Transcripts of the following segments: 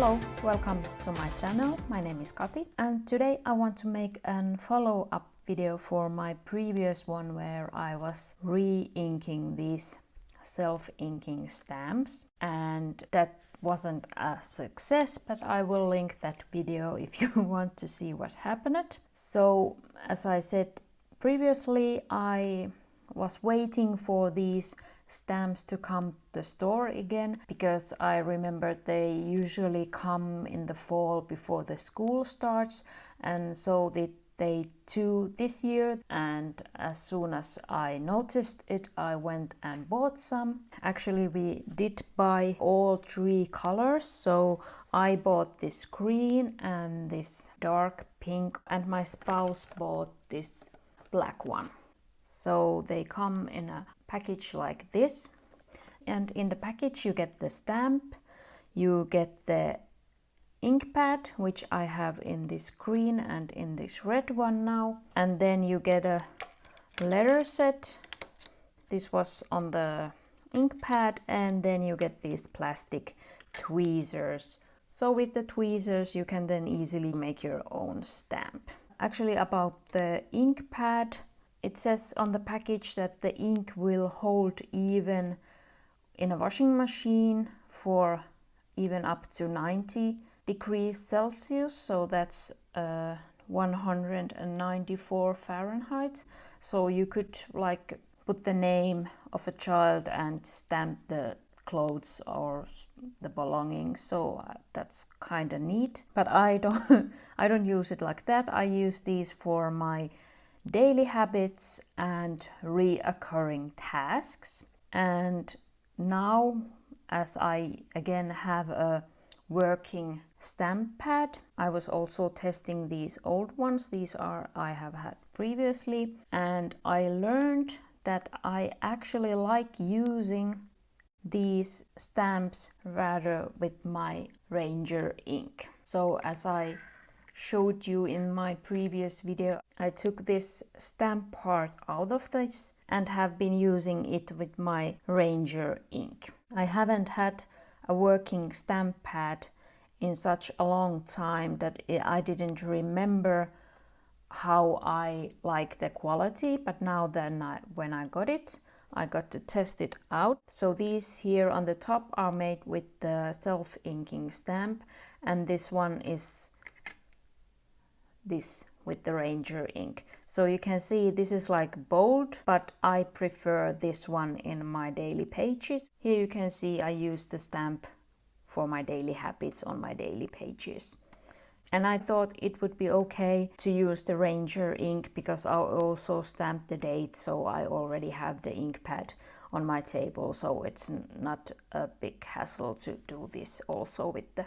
Hello, welcome to my channel. My name is Kati and today I want to make a follow-up video for my previous one where I was re-inking these self-inking stamps, and that wasn't a success, but I will link that video if you want to see what happened. So as I said previously, I was waiting for these stamps to come to the store again because I remember they usually come in the fall before the school starts, and so they do this year, and as soon as I noticed it I went and bought some. Actually we did buy all three colors, so I bought this green and this dark pink, and my spouse bought this black one. So they come in a package like this, and in the package you get the stamp, you get the ink pad, which I have in this green and in this red one now, and then you get a letter set. This was on the ink pad, and then you get these plastic tweezers. So with the tweezers you can then easily make your own stamp. Actually, about the ink pad, it says on the package that the ink will hold even in a washing machine for even up to 90 degrees Celsius, so that's 194 Fahrenheit. So you could like put the name of a child and stamp the clothes or the belongings, so that's kind of neat. But I don't use it like that. I use these for my daily habits and reoccurring tasks. And now, as I again have a working stamp pad, I was also testing these old ones. These are I have had previously, and I learned that I actually like using these stamps rather with my Ranger ink. So as I showed you in my previous video, I took this stamp part out of this and have been using it with my Ranger ink. I haven't had a working stamp pad in such a long time that I didn't remember how I like the quality, but now then when I got it, I got to test it out. So these here on the top are made with the self-inking stamp, and this one is this with the Ranger ink. So you can see this is like bold, but I prefer this one in my daily pages. Here you can see I use the stamp for my daily habits on my daily pages. And I thought it would be okay to use the Ranger ink because I also stamp the date, so I already have the ink pad on my table, so it's not a big hassle to do this also with the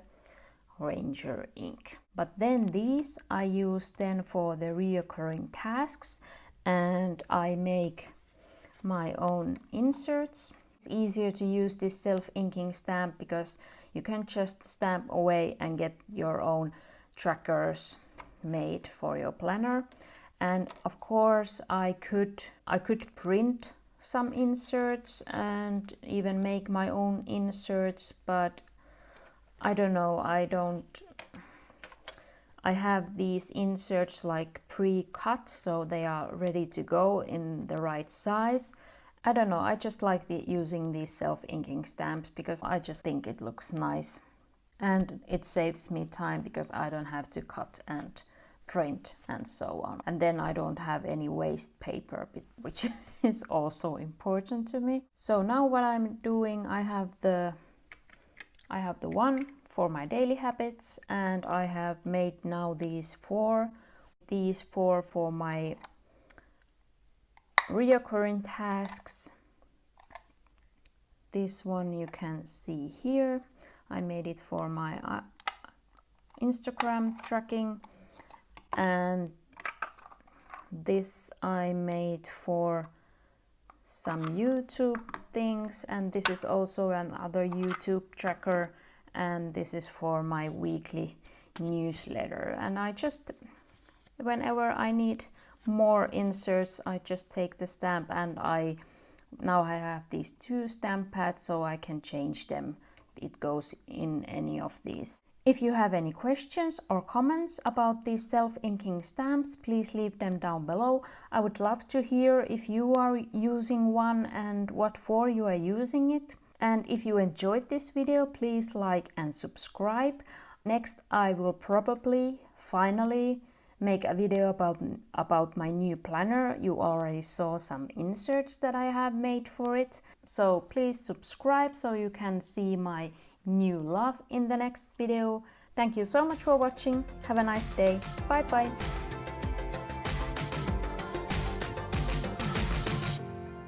Ranger ink. But then these I use then for the reoccurring tasks, and I make my own inserts. It's easier to use this self-inking stamp because you can just stamp away and get your own trackers made for your planner. And of course I could print some inserts and even make my own inserts, but I don't know, I have these inserts like pre-cut, so they are ready to go in the right size. I don't know, I just like using these self-inking stamps because I just think it looks nice. And it saves me time because I don't have to cut and print and so on. And then I don't have any waste paper, which is also important to me. So now what I'm doing, I have the one for my daily habits, and I have made now these four for my reoccurring tasks. This one you can see here. I made it for my Instagram tracking, and this I made for some YouTube things, and this is also another YouTube tracker, and this is for my weekly newsletter. And I just, whenever I need more inserts, I just take the stamp, and now I have these two stamp pads, so I can change them it goes in any of these. If you have any questions or comments about these self-inking stamps, please leave them down below. I would love to hear if you are using one and what for you are using it. And if you enjoyed this video, please like and subscribe. Next, I will probably finally make a video about my new planner. You already saw some inserts that I have made for it. So please subscribe so you can see my new love in the next video. Thank you so much for watching. Have a nice day. Bye bye.